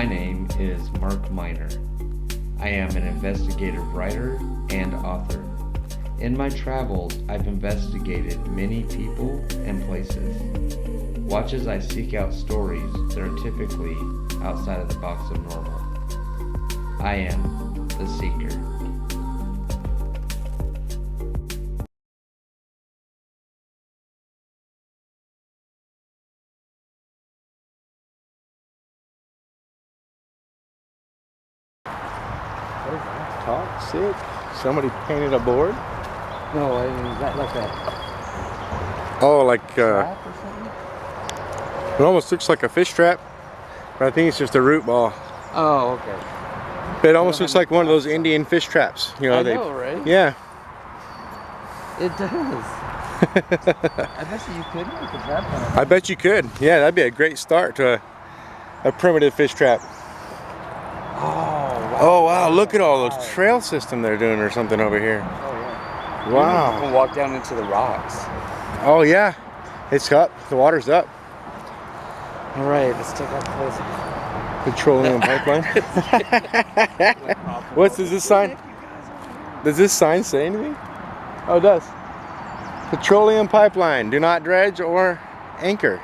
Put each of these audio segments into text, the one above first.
My name is Mark Miner. I am an investigative writer and author. In my travels, I've investigated many people and places. Watch as I seek out stories that are typically outside of the box of normal. I am the Seeker. What is that? Toxic? Somebody painted a board? No, I mean, is that like a Oh, like trap or something? it almost looks like a fish trap, but I think it's just a root ball. Oh, okay. It almost looks like one of those Indian fish traps. You know, I know, right? Yeah. It does. I bet you could make a trap on it. I bet you could. Yeah, that'd be a great start to a primitive fish trap. Oh, wow. Oh, wow. Look at all those trail system they're doing or something over here. Oh, yeah. Wow. You can walk down into the rocks. Oh, yeah. It's up. The water's up. All right, let's check out the place. Petroleum pipeline. Does this sign? Does this sign say anything? Oh, it does. Petroleum pipeline. Do not dredge or anchor.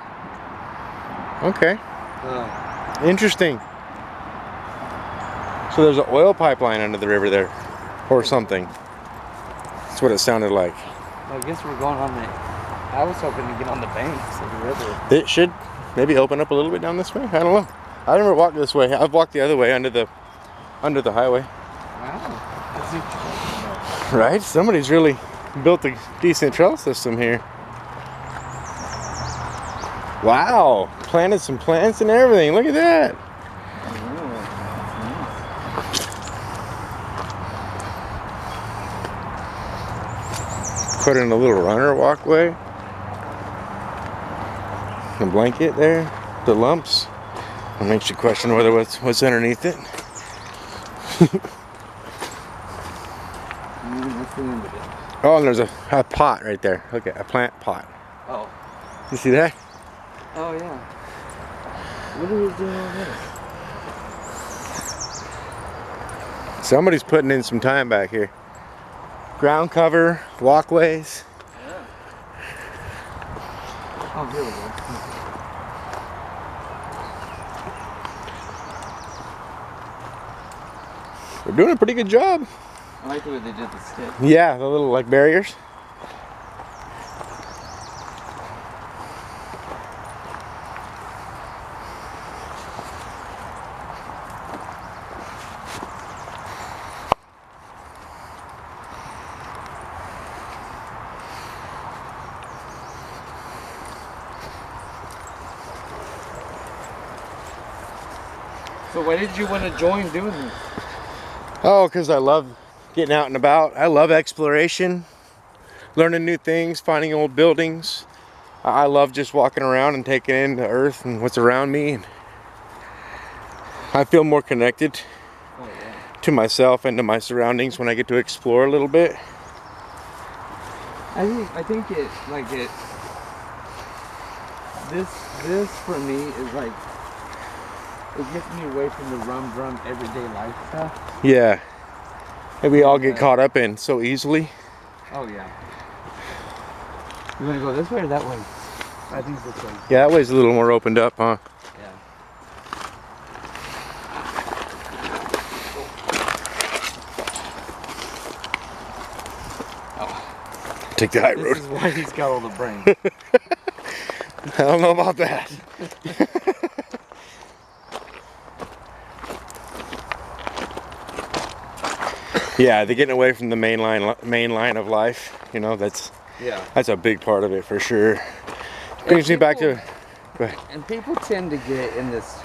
Okay. Interesting. So there's an oil pipeline under the river there, or something. That's what it sounded like. I guess we're going on the. I was hoping to get on the banks of the river. It should maybe open up a little bit down this way. I don't know. I've never walked this way. I've walked the other way under the highway. Wow. That's interesting. Right? Somebody's really built a decent trail system here. Wow. Planted some plants and everything. Look at that. Put in a little runner walkway. A blanket there. The lumps. It makes you question whether what's underneath it. Oh, and there's a pot right there. Look at a plant pot. Oh. You see that? Oh yeah. What are we doing over there? Somebody's putting in some time back here. Ground cover, walkways. Yeah. Oh, here we go. They're doing a pretty good job. I like the way they did the stick. Yeah, the little like barriers. So why did you want to join doing this? Oh, because I love getting out and about. I love exploration, learning new things, finding old buildings. I love just walking around and taking in the earth and what's around me. And I feel more connected to myself and to my surroundings when I get to explore a little bit. I think it like it. This for me is like. It gets me away from the rum everyday life stuff. Yeah. And we all get caught up in so easily. Oh yeah. You want to go this way or that way? I think this way. Yeah, that way's a little more opened up, huh? Yeah. Oh. Take the high road. This is why he's got all the brain. I don't know about that. Yeah, they're getting away from the main line of life. You know, that's a big part of it for sure. Brings me back to. Go ahead. And people tend to get in this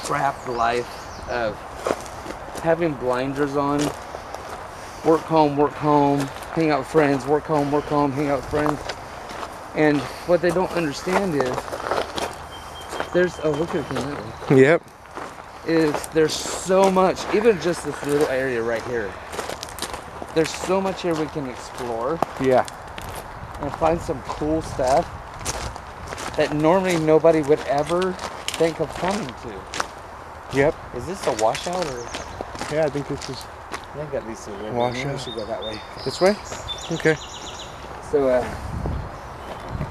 trapped life of having blinders on. Work, home, hang out with friends. Work, home, hang out with friends. And what they don't understand is there's look at it. Yep. There's so much, even just this little area right here. There's so much here we can explore. Yeah. And find some cool stuff that normally nobody would ever think of coming to. Yep. Is this a washout or? Yeah, I think this is I think at least a river. Washout. Maybe we should go that way. this way. Okay. So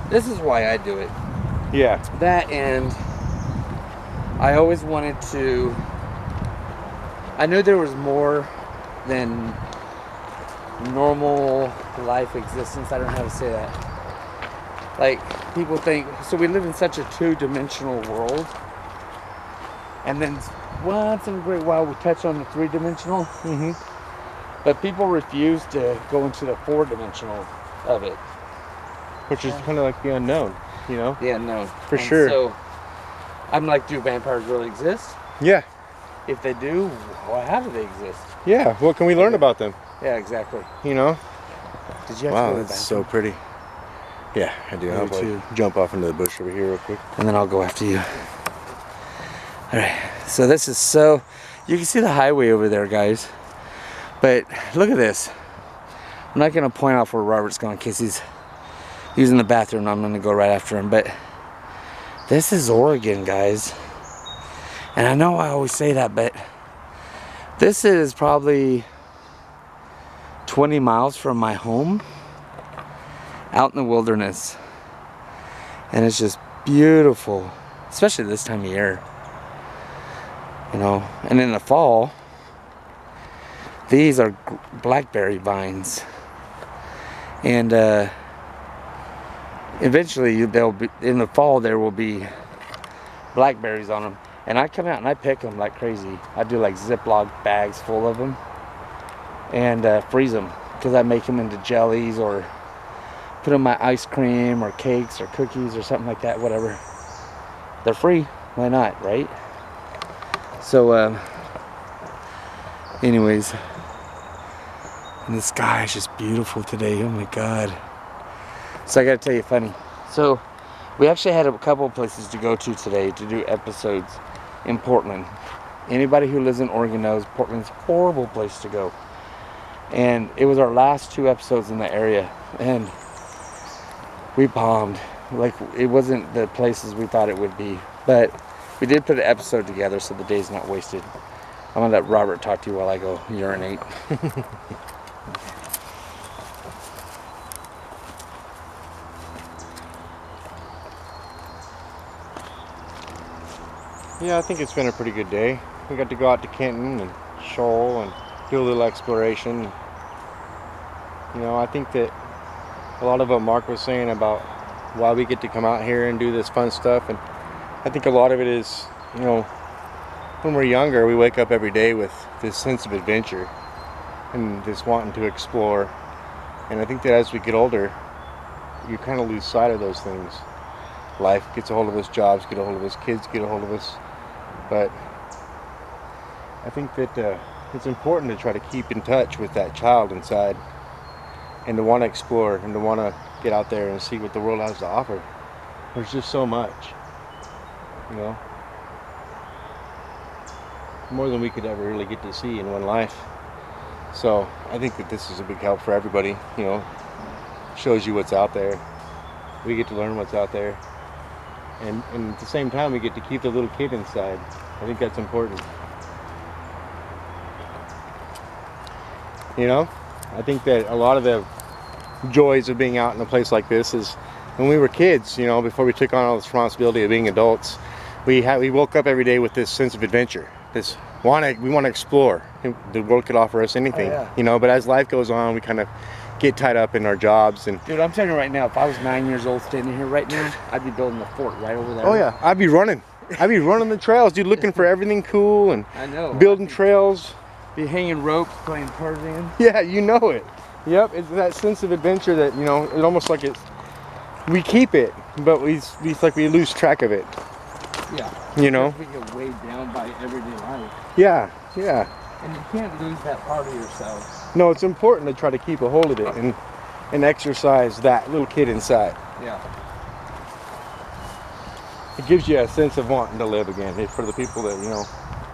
this is why I do it. Yeah. That, and I always wanted to. I knew there was more than normal life existence. I don't know how to say that. Like, people think, so we live in such a two-dimensional world, and then once in a great while we touch on the three-dimensional, but people refuse to go into the four-dimensional of it. Which is kind of like the unknown, you know? Yeah, no. For sure. So, I'm like, do vampires really exist? Yeah. If they do, well, how do they exist? Yeah. What can we learn about them? Yeah, exactly. You know? Did you have to Wow, go to the that's bathroom? so pretty. Yeah, I do. I'll too. jump off into the bush over here real quick. And then I'll go after you. All right. So this is so. You can see the highway over there, guys. But look at this. I'm not gonna point out where Robert's going in case he's using the bathroom. I'm gonna go right after him. But this is Oregon, guys. And I know I always say that, but this is probably 20 miles from my home, out in the wilderness. And it's just beautiful, especially this time of year. You know, and in the fall, these are blackberry vines. And eventually they'll be, in the fall there will be blackberries on them. And I come out and I pick them like crazy. I do like Ziploc bags full of them and freeze them, because I make them into jellies or put them in my ice cream or cakes or cookies or something like that, whatever. They're free, why not, right? So anyways, and the sky is just beautiful today. Oh my god. So I gotta tell you funny. So we actually had a couple of places to go to today to do episodes in Portland. Anybody who lives in Oregon knows Portland's a horrible place to go. And it was our last 2 episodes in the area, and we bombed. Like, it wasn't the places we thought it would be, but we did put an episode together, so the day's not wasted. I'm gonna let Robert talk to you while I go urinate. Yeah, I think it's been a pretty good day. We got to go out to Kinton and Shoal and do a little exploration. You know, I think that a lot of what Mark was saying about why we get to come out here and do this fun stuff, and I think a lot of it is, you know, when we're younger, we wake up every day with this sense of adventure and this wanting to explore. And I think that as we get older, you kind of lose sight of those things. Life gets a hold of us, jobs get a hold of us, kids get a hold of us. But I think that it's important to try to keep in touch with that child inside, and to want to explore and to want to get out there and see what the world has to offer. There's just so much, you know, more than we could ever really get to see in one life. So I think that this is a big help for everybody. You know, shows you what's out there. We get to learn what's out there, and at the same time we get to keep the little kid inside. I think that's important. You know, I think that a lot of the joys of being out in a place like this is when we were kids, you know, before we took on all the responsibility of being adults, we woke up every day with this sense of adventure. We want to explore. The world could offer us anything, you know, but as life goes on, we kind of get tied up in our jobs. And dude, I'm telling you right now, if I was 9 years old standing here right now, I'd be building a fort right over there. Oh yeah, I'd be running the trails, dude, looking for everything cool and I know, building trails. Be hanging ropes, playing Tarzan. Yeah, you know it. Yep, it's that sense of adventure that, you know, it's almost like we keep it, but it's like we lose track of it. Yeah. You know? We get weighed down by everyday life. Yeah, yeah. And you can't lose that part of yourself. No, it's important to try to keep a hold of it and exercise that little kid inside. Yeah. It gives you a sense of wanting to live again. For the people that, you know,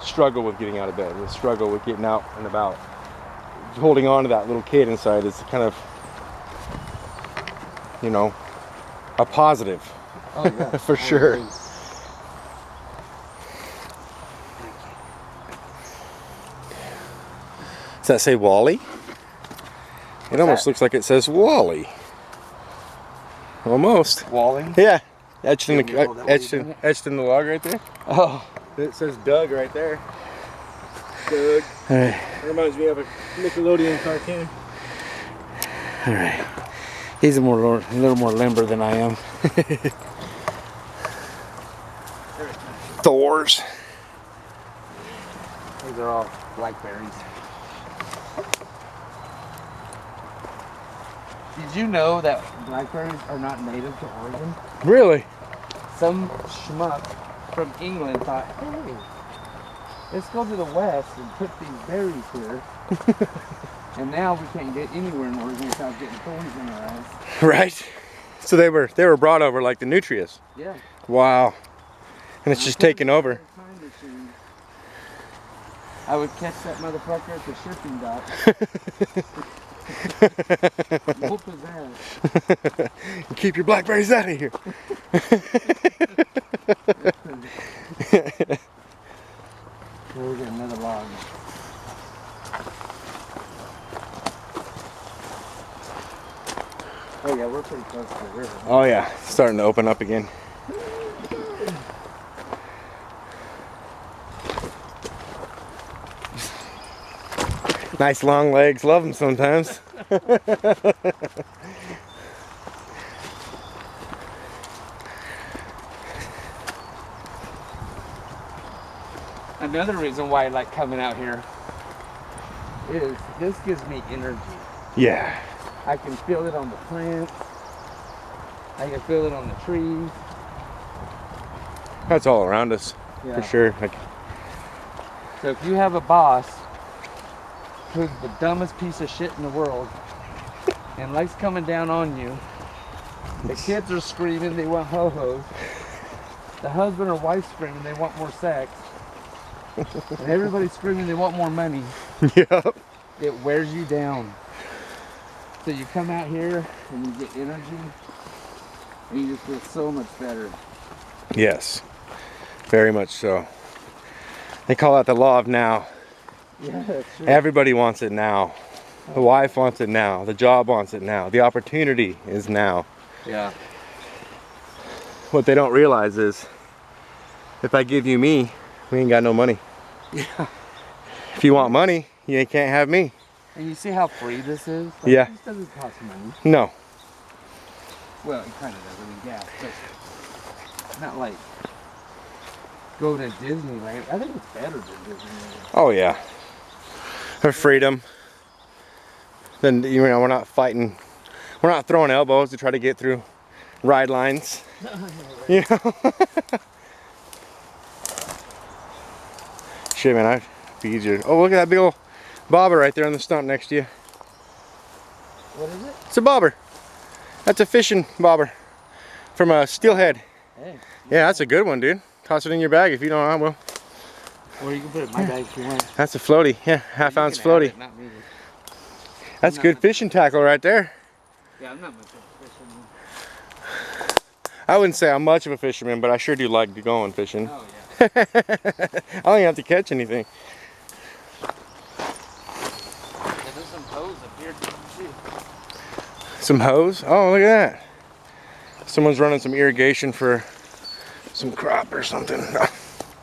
struggle with getting out of bed, that struggle with getting out and about, holding on to that little kid inside is kind of, you know, a positive. Oh yeah. For sure. Does that say Wally? It almost looks like it says Wally. Almost. Wally? Yeah. Etched in Yeah, the etched in the log right there. Oh. It says Doug right there. Doug. All right. That reminds me of a Nickelodeon cartoon. All right. He's a little more limber than I am. Thor's. These are all blackberries. Did you know that blackberries are not native to Oregon? Really? Some schmuck from England thought, hey, let's go to the west and put these berries here. And now we can't get anywhere in Oregon without getting thorns in our eyes. Right. So they were brought over like the nutrients. Yeah. Wow. And it's just taken over. I would catch that motherfucker at the shipping dock. Whoop his ass. Keep your blackberries out of here. We'll get another log. Oh yeah, we're pretty close to the river. Oh yeah, it's starting to open up again. Nice long legs, love them sometimes. Another reason why I like coming out here is this gives me energy. Yeah. I can feel it on the plants. I can feel it on the trees. That's all around us, Yeah. for sure. Like, So if you have a boss who's the dumbest piece of shit in the world and likes coming down on you, the kids are screaming they want ho-hos, the husband or wife screaming they want more sex, and everybody's screaming they want more money, yep. it wears you down. So you come out here and you get energy and you just feel so much better. Yes, very much so. They call that the law of now. Yeah, that's true. Everybody wants it now. The wife wants it now. The job wants it now. The opportunity is now. Yeah. What they don't realize is, if I give you me, we ain't got no money. Yeah. If you want money, you can't have me. And you see how free this is? Like, Yeah. This doesn't cost money. No. Well, it kind of does, I mean, gas, but not like go to Disneyland. I think it's better than Disneyland. Oh yeah. For freedom. Then, you know, we're not fighting. We're not throwing elbows to try to get through ride lines. You know? Shit, man, I'd be easier. Oh, look at that big old bobber right there on the stump next to you. What is it? It's a bobber. That's a fishing bobber from a steelhead. Hey. Yeah, that's a good one, dude. Toss it in your bag if you don't. I will. Or you can put it in my bag if you want. That's a floaty. Yeah, half-ounce floaty. It, not me. That's good fishing tackle right there. Yeah, I'm not much of a fisherman. I wouldn't say I'm much of a fisherman, but I sure do like going fishing. Oh yeah. I don't even have to catch anything. There's some hose up here too. Some hose? Oh, look at that. Someone's running some irrigation for some crop or something.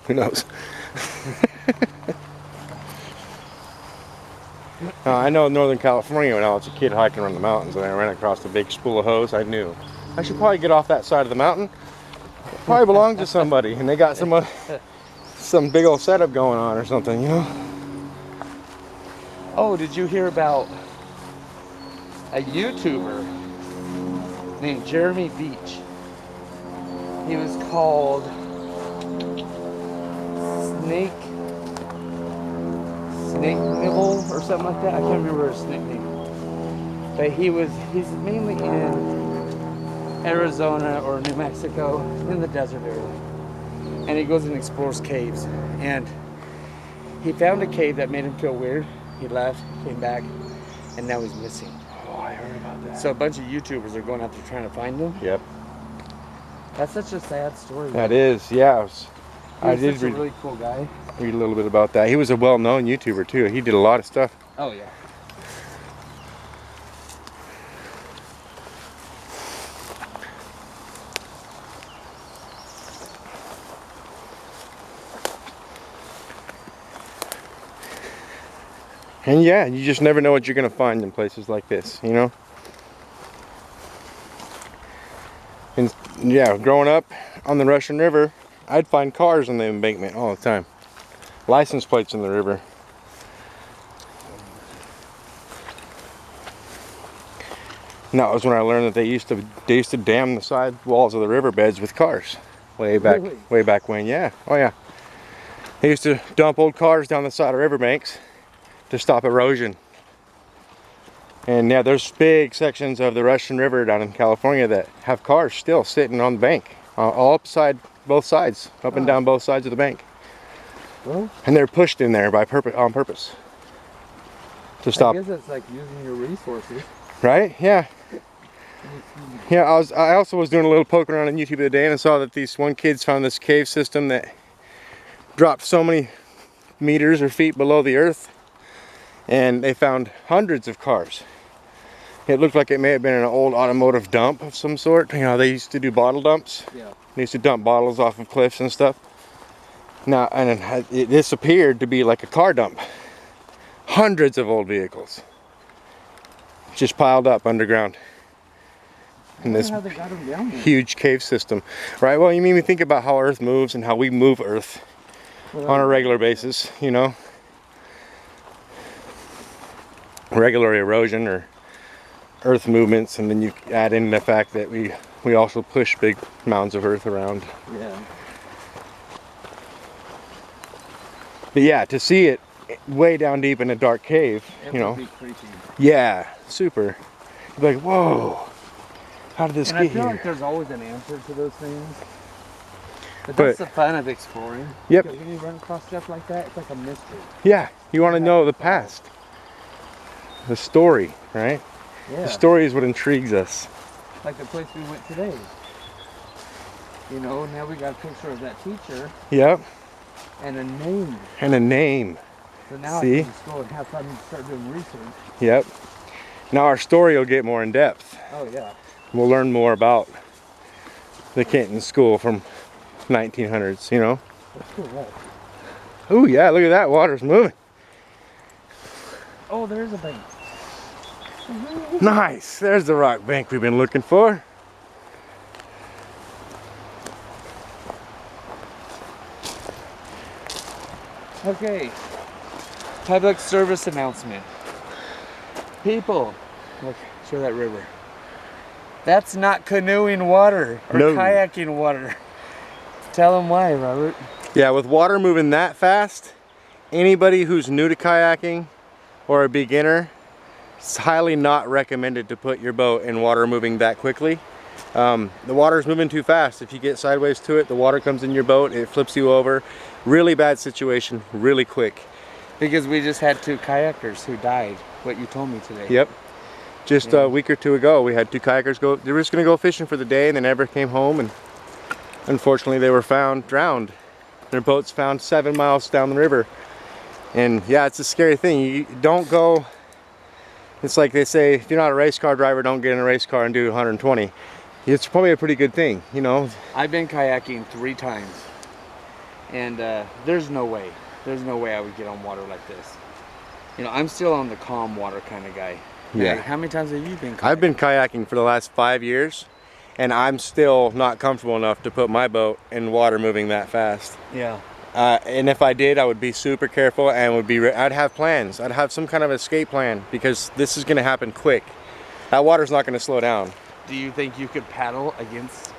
Who knows? I know Northern California when I was a kid hiking around the mountains and I ran across a big spool of hose. I knew I should probably get off that side of the mountain. It probably belonged to somebody and they got some big old setup going on or something, you know? Oh, did you hear about a YouTuber named Jeremy Beach? He was called Snake Nibble or something like that. I can't remember his nickname. But he's mainly in Arizona or New Mexico, in the desert area. And he goes and explores caves. And he found a cave that made him feel weird. He left, came back, and now he's missing. Oh, I heard about that. So a bunch of YouTubers are going out there trying to find him. Yep. That's such a sad story. That is, yeah. I He's did such a read really cool guy. a little bit about that. He was a well-known YouTuber too. He did a lot of stuff. Oh yeah. And yeah, you just never know what you're gonna find in places like this, you know? And yeah, growing up on the Russian River, I'd find cars on the embankment all the time. License plates in the river. And that was when I learned that they used to dam the side walls of the riverbeds with cars. Way back when, yeah. Oh yeah. They used to dump old cars down the side of riverbanks to stop erosion. And yeah, there's big sections of the Russian River down in California that have cars still sitting on the bank, all upside both sides, up and down both sides of the bank. Well, and they're pushed in there by on purpose to stop. I guess it's like using your resources. Right? Yeah. Yeah. I also was doing a little poking around on YouTube the other day, and I saw that these one kids found this cave system that dropped so many meters or feet below the earth, and they found hundreds of cars. It looked like it may have been an old automotive dump of some sort. You know, they used to do bottle dumps. Yeah. They used to dump bottles off of cliffs and stuff. Now, and this appeared to be like a car dump. Hundreds of old vehicles just piled up underground in this huge cave system. Right? Well, you made me think about how Earth moves and how we move Earth on a regular basis, you know. Regular erosion or earth movements, and then you add in the fact that we also push big mounds of earth around. Yeah. But yeah, to see it way down deep in a dark cave, It you know. would be creepy. Yeah, super. You'd be like, whoa, how did this And get I feel here? like there's always an answer to those things. But that's the fun of exploring. Yep. Because when you run across stuff like that, it's like a mystery. Yeah, you want to know the past, the story, right? Yeah. The story is what intrigues us. Like the place we went today. You know, now we got a picture of that teacher Yep, and a name. and a name. So now See? I can just go and have fun and start doing research. Yep. Now our story will get more in depth. Oh yeah. We'll learn more about the Kinton school from 1900s, you know. That's cool, right? Oh yeah, look at that, water's moving. Oh, there's a bank. Nice, there's the rock bank we've been looking for. Okay. Public service announcement. People, look, show that river. That's not canoeing water or No. kayaking water. Tell them why, Robert. Yeah, with water moving that fast, anybody who's new to kayaking or a beginner, it's highly not recommended to put your boat in water moving that quickly. The water's moving too fast. If you get sideways to it, the water comes in your boat, it flips you over. Really bad situation, really quick. Because we just had 2 kayakers who died, what you told me today. Yep. Just a week or two ago, we had 2 kayakers go, they were just gonna go fishing for the day and they never came home, and unfortunately they were found drowned. Their boats found 7 miles down the river. And yeah, it's a scary thing. You don't go, it's like they say, if you're not a race car driver, don't get in a race car and do 120. It's probably a pretty good thing, you know. I've been kayaking 3 times. And there's no way I would get on water like this. You know, I'm still on the calm water kind of guy. Yeah. Man, how many times have you been kayaking? I've been kayaking for the last 5 years, and I'm still not comfortable enough to put my boat in water moving that fast. Yeah. And if I did, I would be super careful and I'd have plans. I'd have some kind of escape plan, because this is going to happen quick. That water's not going to slow down. Do you think you could paddle against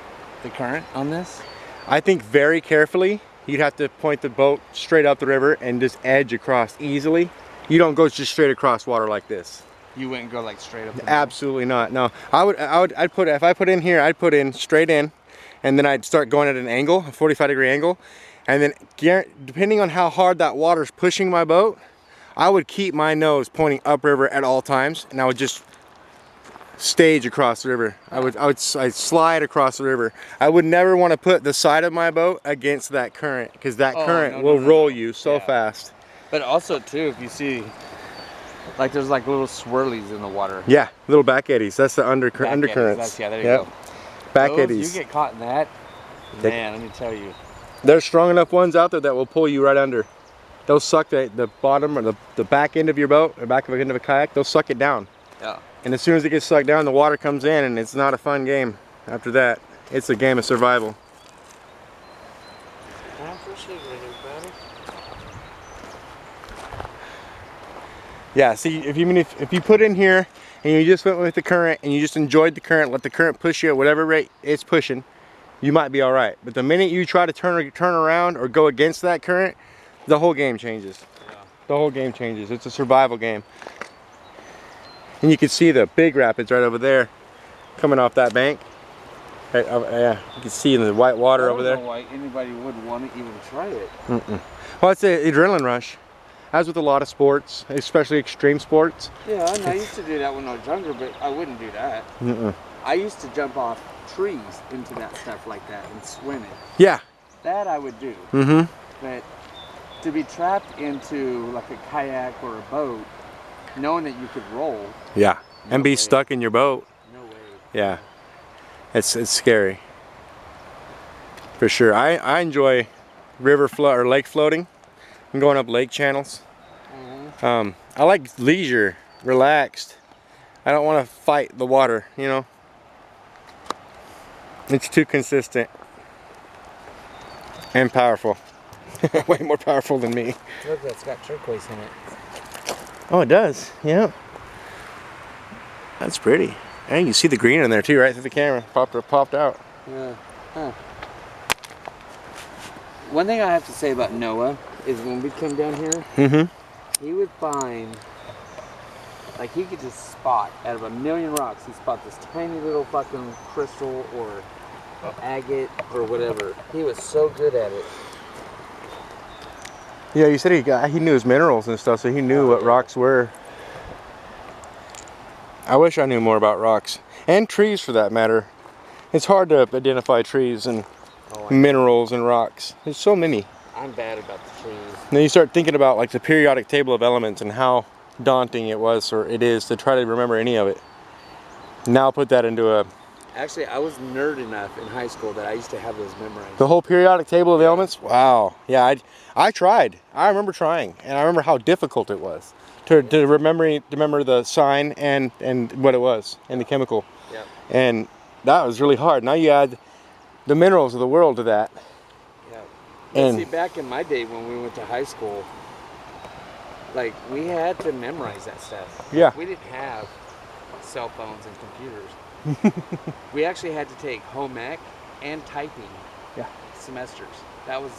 the current on this? I think very carefully. You'd have to point the boat straight up the river and just edge across easily. You don't go just straight across water like this. You wouldn't go like straight up the Absolutely not. No, if I put in here, I'd put in straight in, and then I'd start going at an angle, a 45-degree angle, and then depending on how hard that water's pushing my boat, I would keep my nose pointing upriver at all times, and I would just stage across the river. I'd slide across the river. I would never want to put the side of my boat against that current, because that current will roll you so fast. But also too, if you see Like there's like little swirlies in the water. Yeah, little back eddies. That's the Back eddies, undercurrents. yeah, there you Yep. go. Back Those, eddies. You get caught in that, man, let me tell you. There's strong enough ones out there that will pull you right under. They'll suck the bottom or the back end of your boat, or back end of a kayak, they'll suck it down. Yeah. And as soon as it gets sucked down, the water comes in, and it's not a fun game after that. It's a game of survival. Yeah, see, if you put in here and you just went with the current and you just enjoyed the current, let the current push you at whatever rate it's pushing, you might be all right. But the minute you try to turn around or go against that current, the whole game changes. Yeah. The whole game changes. It's a survival game. And you can see the big rapids right over there coming off that bank. Right, yeah, you can see in the white water over there. I don't know why anybody would want to even try it. Well, it's an adrenaline rush. As with a lot of sports, especially extreme sports. Yeah, and I used to do that when I was younger, but I wouldn't do that. I used to jump off trees into that stuff like that and swim it. Yeah. That I would do. But to be trapped into like a kayak or a boat, knowing that you could roll. Yeah, and be stuck in your boat. No way. Yeah, it's scary. For sure. I enjoy river float or lake floating and going up lake channels. I like leisure, relaxed. I don't want to fight the water, you know. It's too consistent and powerful. Way more powerful than me. Look, that's got turquoise in it. Oh, it does. Yeah. That's pretty. And you can see the green in there too, right through the camera. Popped out. Yeah. Huh. One thing I have to say about Noah is when we come down here, he would find, like he could just spot, out of a million rocks, he'd spot this tiny little fucking crystal or agate or whatever. He was so good at it. Yeah, you said he knew his minerals and stuff, so he knew what rocks were. I wish I knew more about rocks. And trees for that matter. It's hard to identify trees and minerals and rocks. There's so many. I'm bad about the trees. And then you start thinking about like the periodic table of elements and how daunting it was or it is to try to remember any of it. Now put that into a... Actually, I was nerd enough in high school that I used to have those memorized. The whole periodic table of elements? Wow. Yeah, I tried. I remember trying. And I remember how difficult it was to remember the sign and what it was and the chemical. Yep. And that was really hard. Now you add the minerals of the world to that. Yeah. And see, back in my day when we went to high school, like we had to memorize that stuff. Yeah. We didn't have cell phones and computers. We actually had to take home ec and typing semesters. That was...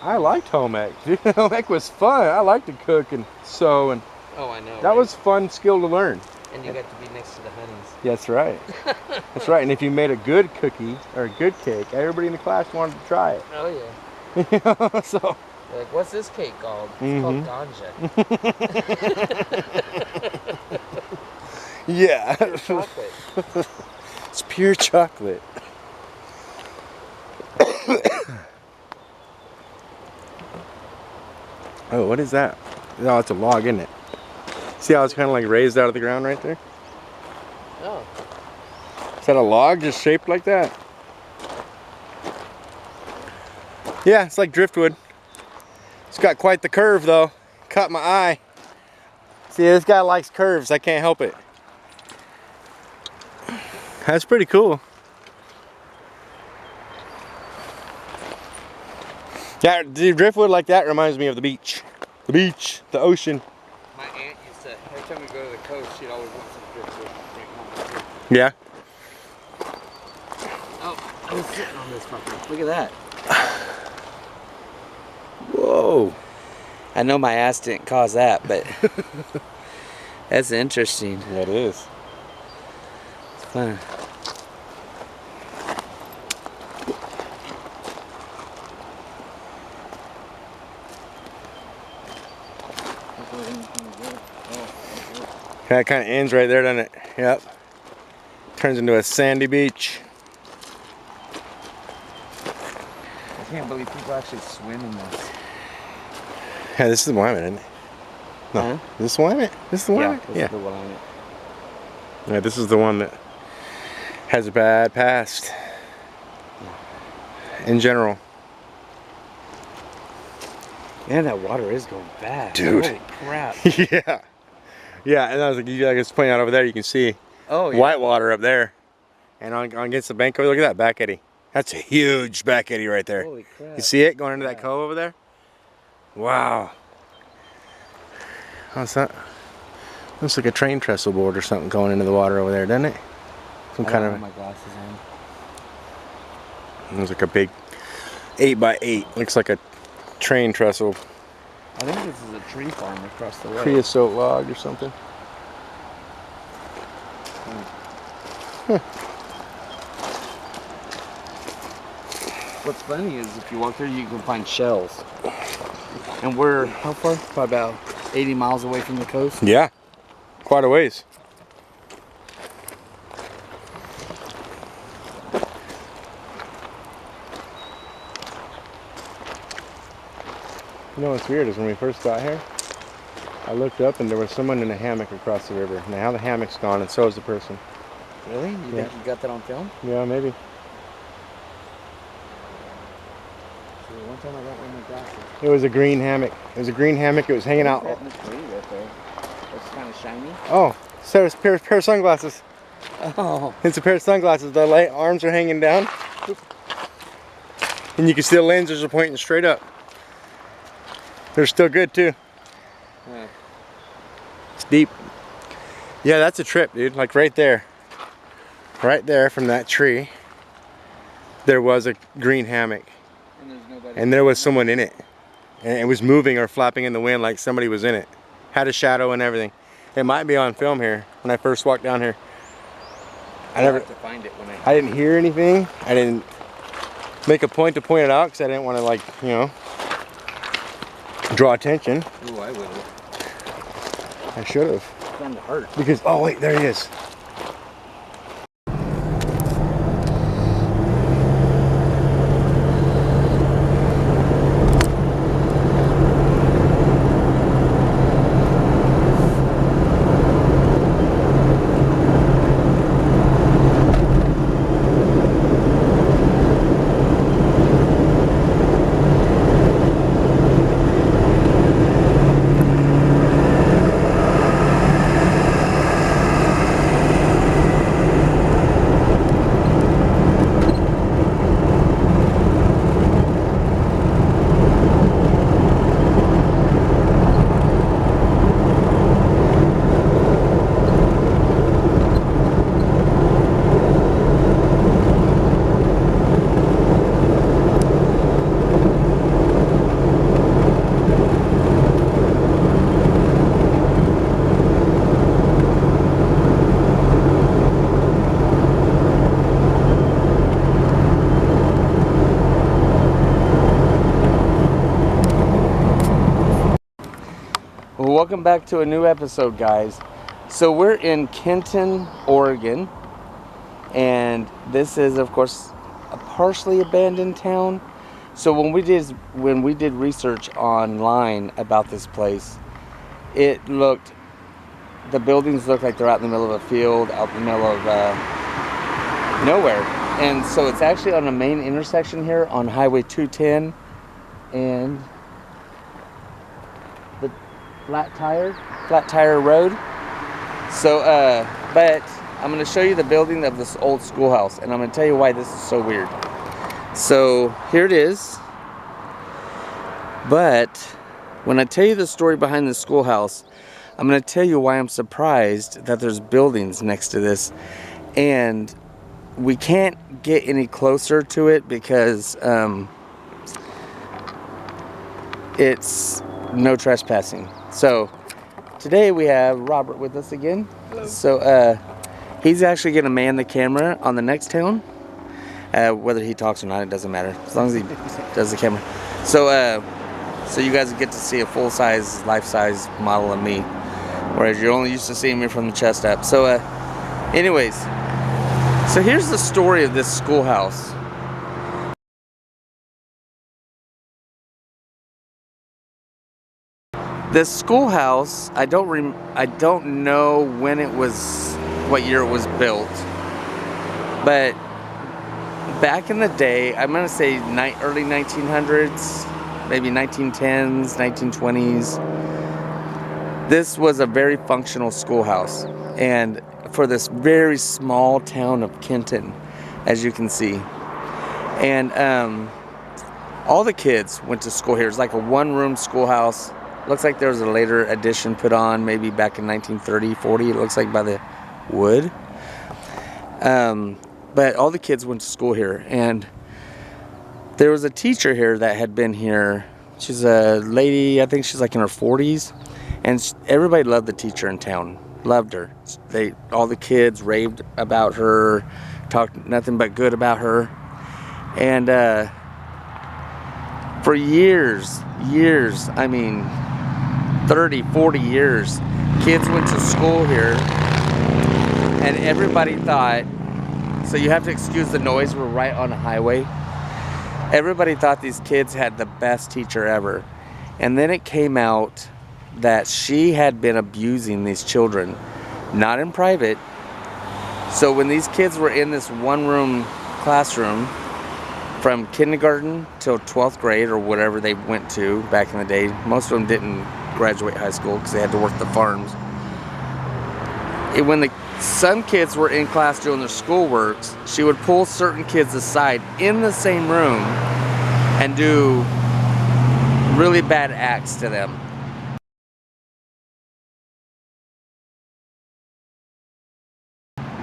I liked home ec. Home ec was fun. I liked to cook and sew and... Oh, I know. That was fun skill to learn. And you got to be next to the honeys. That's right. That's right. And if you made a good cookie or a good cake, everybody in the class wanted to try it. Oh yeah. So. They're like, what's this cake called? It's called ganja. Yeah. Pure chocolate. It's pure chocolate. Oh, what is that? Oh, it's a log, isn't it? See how it's kind of like raised out of the ground right there? Oh. Is that a log just shaped like that? Yeah, it's like driftwood. It's got quite the curve though. Caught my eye. See, this guy likes curves. I can't help it. That's pretty cool. Yeah, the driftwood like that reminds me of the beach. The beach, the ocean. My aunt used to, every time we go to the coast, she'd always want some driftwood to bring home. Yeah. Oh, I was sitting on this fucker. Look at that. Whoa. I know my ass didn't cause that, but that's interesting. Yeah, it is. It's fun. That kind of ends right there, doesn't it? Yep. Turns into a sandy beach. I can't believe people actually swim in this. Yeah, this is Wyoming, isn't it? No, Huh? this one? This is the one? Yeah, this is the one on it. Yeah, this is the one that has a bad past. In general. Man, that water is going fast. Dude. Holy crap. Yeah. Yeah, and I was like, I was pointing out over there, you can see white water up there. And on against the bank over there, look at that back eddy. That's a huge back eddy right there. Holy crap. You see it going into that cove over there? Wow. What's that? Looks like a train trestle board or something going into the water over there, doesn't it? Some kind of. My glasses on. Looks like a big 8x8. Looks like a train trestle. I think this is a tree farm across the way. Creosote log or something. Huh. What's funny is if you walk there, you can find shells. And we're, how far? Probably about 80 miles away from the coast. Yeah, quite a ways. You know what's weird is when we first got here, I looked up and there was someone in a hammock across the river. Now the hammock's gone and so is the person. Really? You think you got that on film? Yeah, maybe. One time I got one of my glasses. It was a green hammock. It was a green hammock. It was hanging out. Right in the tree right there. It's kind of shiny. Oh, so it's a pair of sunglasses. Oh. It's a pair of sunglasses. The arms are hanging down. And you can see the lenses are pointing straight up. They're still good too. Yeah. It's deep. Yeah, that's a trip, dude. Like right there. Right there from that tree, there was a green hammock. And there's nobody. And there was someone in it. And it was moving or flapping in the wind like somebody was in it. Had a shadow and everything. It might be on film here when I first walked down here. I never have to find it when I didn't hear anything. I didn't make a point to point it out because I didn't want to, like, you know, draw attention. Ooh, I would have. I should have. It's kind of hurt. Because, oh wait, there he is. Well, welcome back to a new episode, guys. So we're in Kinton, Oregon, and this is, of course, a partially abandoned town. So when we did research online about this place, the buildings look like they're out in the middle of a field, out in the middle of nowhere. And so it's actually on a main intersection here on Highway 210 and the Flat Tire Road. So, but I'm going to show you the building of this old schoolhouse, and I'm going to tell you why this is so weird. So here it is. But when I tell you the story behind the schoolhouse, I'm going to tell you why I'm surprised that there's buildings next to this, and we can't get any closer to it because it's no trespassing. So today we have Robert with us again. Hello. So he's actually going to man the camera on the next town. Whether he talks or not, it doesn't matter, as long as he does the camera. So so you guys get to see a full-size, life-size model of me, whereas you're only used to seeing me from the chest up. So anyways, so here's the story of this schoolhouse. This schoolhouse, I don't know when it was, what year it was built, but back in the day, I'm gonna say early 1900s, maybe 1910s, 1920s. This was a very functional schoolhouse, and for this very small town of Kinton, as you can see, and all the kids went to school here. It's like a one-room schoolhouse. Looks like there was a later addition put on, maybe back in 1930, 40. It looks like by the wood. But all the kids went to school here, and there was a teacher here that had been here. She's a lady, I think she's like in her 40s, and everybody loved the teacher in town. Loved her. All the kids raved about her, talked nothing but good about her, and for years, I mean 30, 40 years, kids went to school here, and everybody thought, so you have to excuse the noise, we're right on a highway. Everybody thought these kids had the best teacher ever. And then it came out that she had been abusing these children, not in private. So when these kids were in this one-room classroom from kindergarten till 12th grade or whatever they went to back in the day, most of them didn't graduate high school because they had to work the farms. When some kids were in class doing their schoolworks, she would pull certain kids aside in the same room and do really bad acts to them.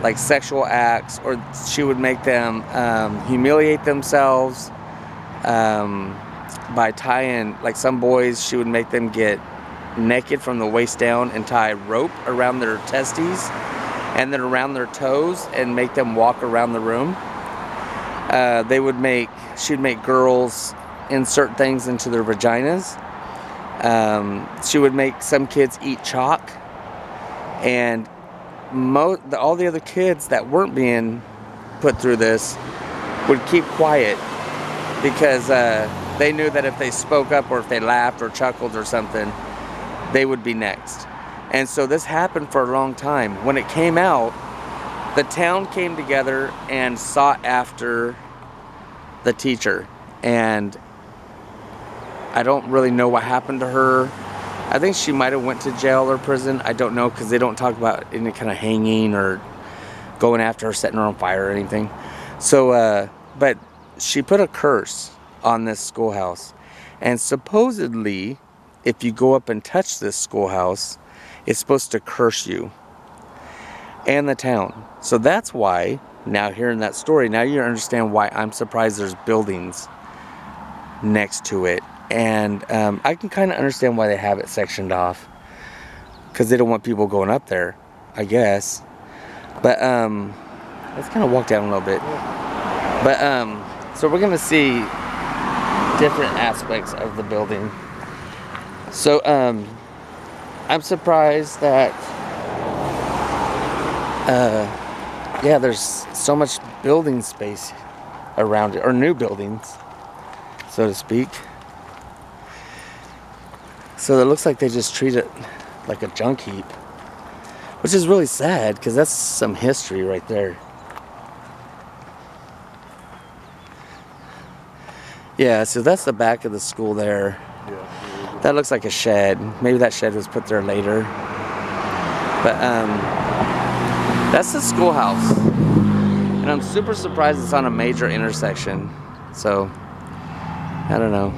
Like sexual acts, or she would make them humiliate themselves by tying, like some boys, she would make them get naked from the waist down and tie rope around their testes and then around their toes and make them walk around the room. She'd make girls insert things into their vaginas. She would make some kids eat chalk, and all the other kids that weren't being put through this would keep quiet because they knew that if they spoke up or if they laughed or chuckled or something, they would be next. And so this happened for a long time. When it came out, the town came together and sought after the teacher. And I don't really know what happened to her. I think she might have went to jail or prison. I don't know, because they don't talk about any kind of hanging or going after her, setting her on fire or anything. So, but she put a curse on this schoolhouse. And supposedly, if you go up and touch this schoolhouse, it's supposed to curse you and the town. So that's why, now hearing that story, now you understand why I'm surprised there's buildings next to it. And I can kind of understand why they have it sectioned off, because they don't want people going up there, I guess. But let's kind of walk down a little bit. But so we're gonna see different aspects of the building. So I'm surprised that yeah, there's so much building space around it, or new buildings, so to speak. So it looks like they just treat it like a junk heap, which is really sad, because that's some history right there. Yeah, so that's the back of the school there. Yeah. That looks like a shed. Maybe that shed was put there later. But that's the schoolhouse. And I'm super surprised it's on a major intersection. So, I don't know.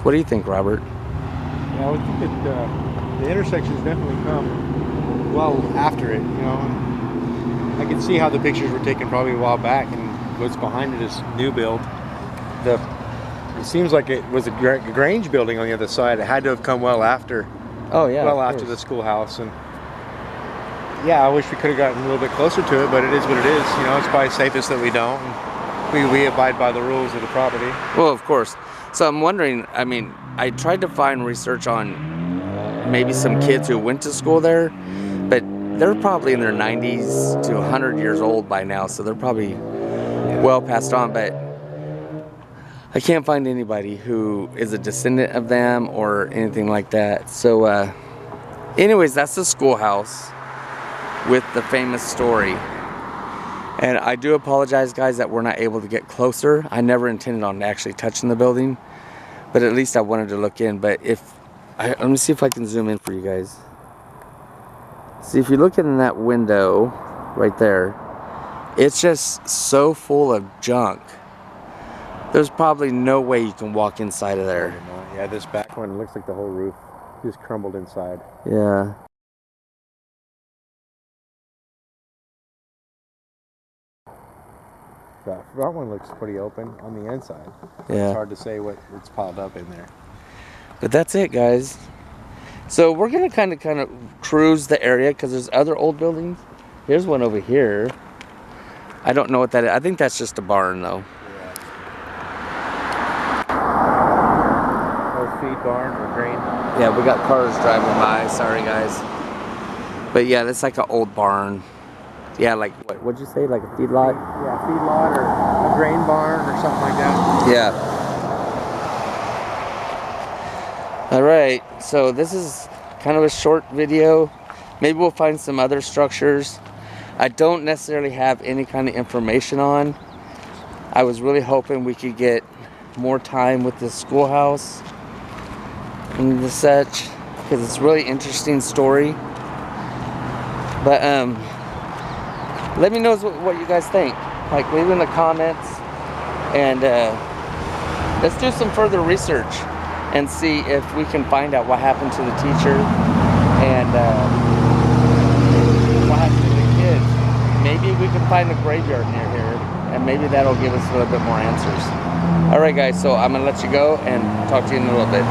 What do you think, Robert? Yeah, I would think that the intersections definitely come well after it, you know. I can see how the pictures were taken probably a while back, and what's behind it is new build. It seems like it was a Grange building on the other side. It had to have come well after. Oh yeah, well after the schoolhouse. And yeah, I wish we could have gotten a little bit closer to it, but it is what it is. You know, it's probably safest that we don't. We abide by the rules of the property. Well, of course. So I'm wondering, I mean, I tried to find research on maybe some kids who went to school there, but they're probably in their 90s to 100 years old by now, so they're probably well passed on. But I can't find anybody who is a descendant of them or anything like that. So anyways, that's the schoolhouse with the famous story. And I do apologize, guys, that we're not able to get closer. I never intended on actually touching the building, but at least I wanted to look in. But let me see if I can zoom in for you guys. See, if you look in that window right there, it's just so full of junk. There's probably no way you can walk inside of there. Yeah, this back one looks like the whole roof just crumbled inside. Yeah. That one looks pretty open on the inside. Yeah. It's hard to say what's piled up in there. But that's it, guys. So we're gonna kind of cruise the area because there's other old buildings. Here's one over here. I don't know what that is. I think that's just a barn, though. Old feed barn or grain. Yeah, we got cars driving by. Sorry, guys. But yeah, that's like an old barn. Yeah, like what'd you say? Like a feedlot? Yeah, feedlot or a grain barn or something like that. Yeah. All right, so this is kind of a short video. Maybe we'll find some other structures I don't necessarily have any kind of information on. I was really hoping we could get more time with the schoolhouse and the such, because it's a really interesting story. But let me know what you guys think. Like, leave in the comments, and let's do some further research and see if we can find out what happened to the teacher and what happened to the kids. Maybe we can find a graveyard near here, and maybe that'll give us a little bit more answers. All right, guys, so I'm gonna let you go and talk to you in a little bit.